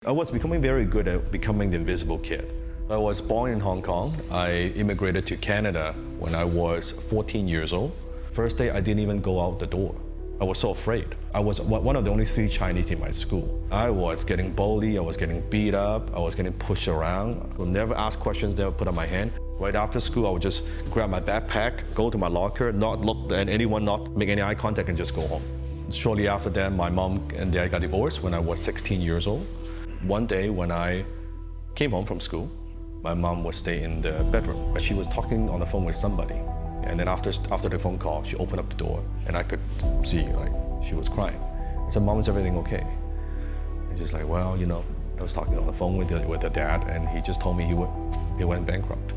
I was becoming very good at becoming the invisible kid. I was born in Hong Kong. I immigrated to Canada when I was 14 years old. First day, I didn't even go out the door. I was so afraid. I was one of the only 3 Chinese in my school. I was getting bullied, I was getting beat up, I was getting pushed around. I would never ask questions, never put up my hand. Right after school, I would just grab my backpack, go to my locker, not look at anyone, not make any eye contact, and just go home. Shortly after that, my mom and dad got divorced when I was 16 years old. One day when I came home from school, my mom would stay in the bedroom. She was talking on the phone with somebody. And then after the phone call, she opened up the door and I could see like she was crying. I said, "Mom, is everything okay?" And she's like, "Well, you know, I was talking on the phone with the dad and he just told me he went bankrupt.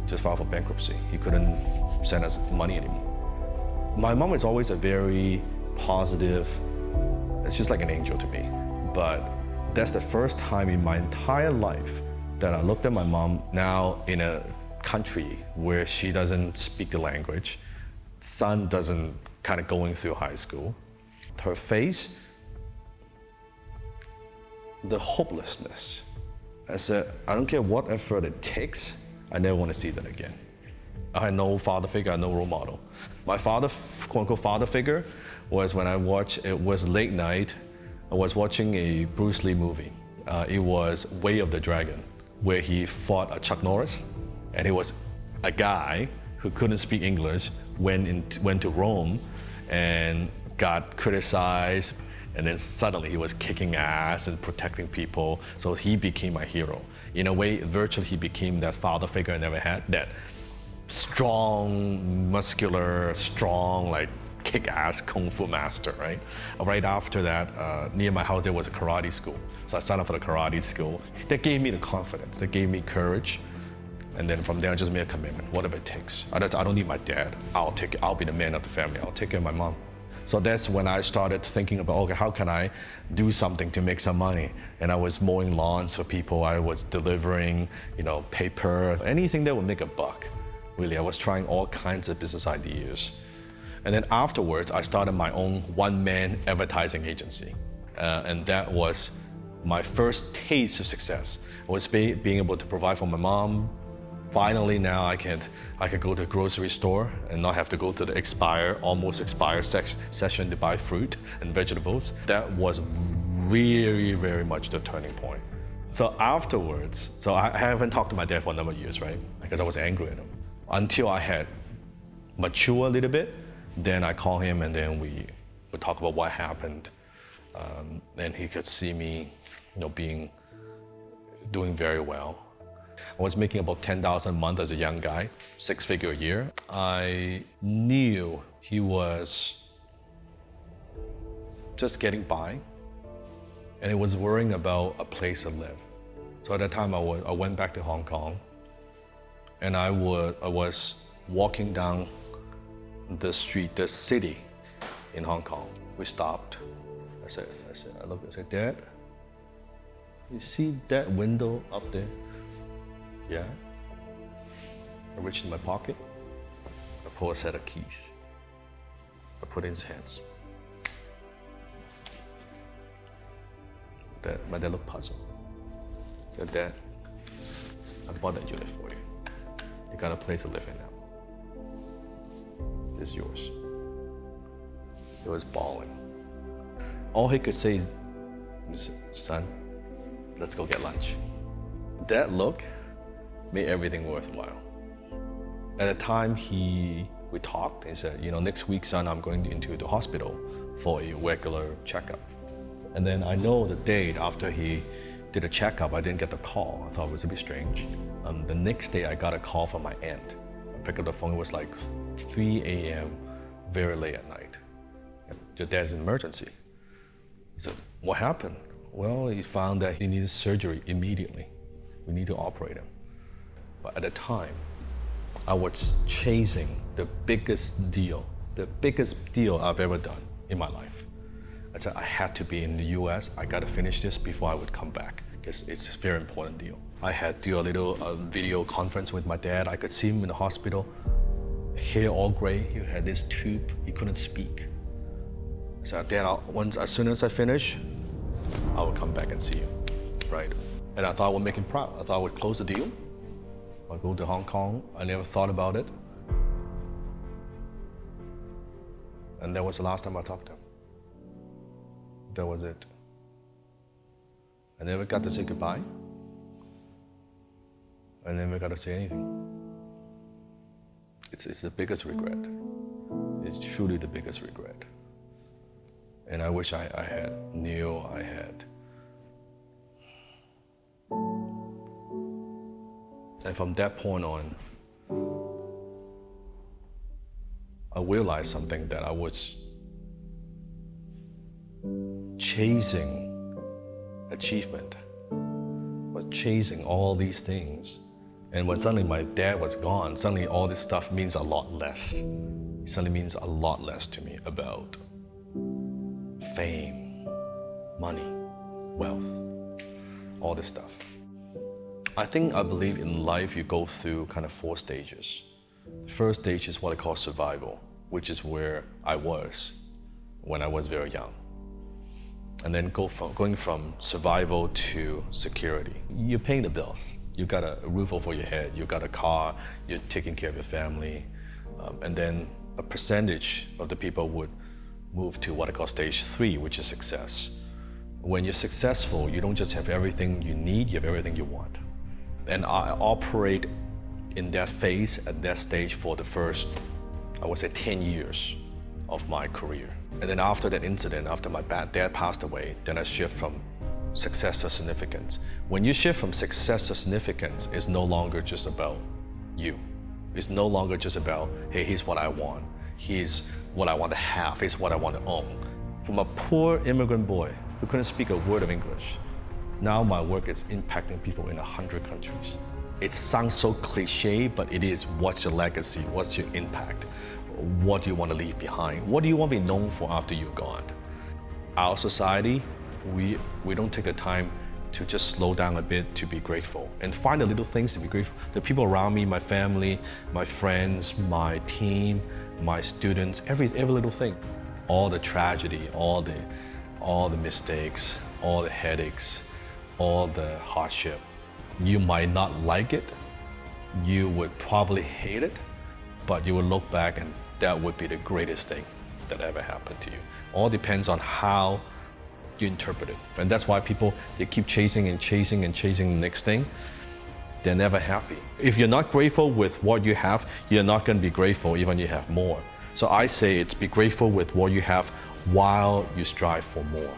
Just filed for bankruptcy. He couldn't send us money anymore." My mom is always a very positive, it's just like an angel to me. But that's the first time in my entire life that I looked at my mom now in a country where she doesn't speak the language, son doesn't kind of going through high school. Her face, the hopelessness. I said, I don't care what effort it takes, I never want to see that again. I had no father figure, I had no role model. My father, quote unquote father figure, was when it was late night, I was watching a Bruce Lee movie. It was Way of the Dragon, where he fought a Chuck Norris. And he was a guy who couldn't speak English, went to Rome and got criticized. And then suddenly he was kicking ass and protecting people. So he became my hero. In a way, virtually he became that father figure I never had, that strong, muscular, strong, like kick-ass kung fu master, right? Right after that, near my house, there was a karate school. So I signed up for the karate school. That gave me the confidence, that gave me courage. And then from there, I just made a commitment, whatever it takes. I don't need my dad, I'll be the man of the family, I'll take care of my mom. So that's when I started thinking about, okay, how can I do something to make some money? And I was mowing lawns for people, I was delivering, paper, anything that would make a buck. Really, I was trying all kinds of business ideas. And then afterwards, I started my own one-man advertising agency. And that was my first taste of success. I was being able to provide for my mom. Finally, now I could go to the grocery store and not have to go to the almost expired section to buy fruit and vegetables. That was really, very much the turning point. So afterwards, I haven't talked to my dad for a number of years, right? Because I was angry at him. Until I had matured a little bit, then I call him and then we would talk about what happened. And he could see me, doing very well. I was making about $10,000 a month as a young guy, 6-figure a year. I knew he was just getting by, and he was worrying about a place to live. So at that time, I went back to Hong Kong, and I was walking down the street, the city in Hong Kong. We stopped. I looked, I said, "Dad, you see that window up there?" "Yeah." I reached in my pocket, I pulled a set of keys. I put it in his hands. My dad looked puzzled. I said, "Dad, I bought that unit for you. You got a place to live in now. It's yours." He was bawling. All he could say is, "Son, let's go get lunch." That look made everything worthwhile. At the time we talked, he said, "Next week, son, I'm going into the hospital for a regular checkup." And then I know the date after he did a checkup, I didn't get the call. I thought it was a bit strange. The next day, I got a call from my aunt. I picked up the phone, it was like 3 a.m., very late at night. "Your dad's in emergency." I said, "What happened?" "Well, he found that he needed surgery immediately. We need to operate him." But at the time, I was chasing the biggest deal I've ever done in my life. I said, I had to be in the US, I gotta finish this before I would come back, because it's a very important deal. I had to do a little video conference with my dad. I could see him in the hospital, hair all gray, he had this tube, he couldn't speak. I said, "Dad, as soon as I finish, I will come back and see you." right? And I thought I would make him proud. I thought I would close the deal. I'd go to Hong Kong. I never thought about it. And that was the last time I talked to him. That was it. I never got to say goodbye. I never got to say anything. It's the biggest regret. It's truly the biggest regret. And I wish I had knew I had. And from that point on, I realized something, that I was chasing achievement, was chasing all these things. And when suddenly my dad was gone, suddenly all this stuff means a lot less. It suddenly means a lot less to me about fame, money, wealth, all this stuff. I believe in life you go through kind of 4 stages. The first stage is what I call survival, which is where I was when I was very young. And then going from survival to security. You're paying the bills. You got a roof over your head, you got a car, you're taking care of your family. And then a percentage of the people would move to what I call stage 3, which is success. When you're successful, you don't just have everything you need, you have everything you want. And I operate in that phase, at that stage, for the first, I would say, 10 years of my career. And then after that incident, after my dad passed away, then I shift from success to significance. When you shift from success to significance, it's no longer just about you. It's no longer just about, hey, here's what I want. Here's what I want to have. Here's what I want to own. From a poor immigrant boy who couldn't speak a word of English, now my work is impacting people in 100 countries. It sounds so cliche, but it is. What's your legacy? What's your impact? What do you want to leave behind? What do you want to be known for after you're gone? Our society, we don't take the time to just slow down a bit to be grateful and find the little things to be grateful. The people around me, my family, my friends, my team, my students, every little thing. All the tragedy, all the mistakes, all the headaches, all the hardship. You might not like it, you would probably hate it, but you will look back and that would be the greatest thing that ever happened to you. All depends on how you interpret it. And that's why people, they keep chasing and chasing and chasing the next thing. They're never happy. If you're not grateful with what you have, you're not going to be grateful even if you have more. So I say it's be grateful with what you have while you strive for more.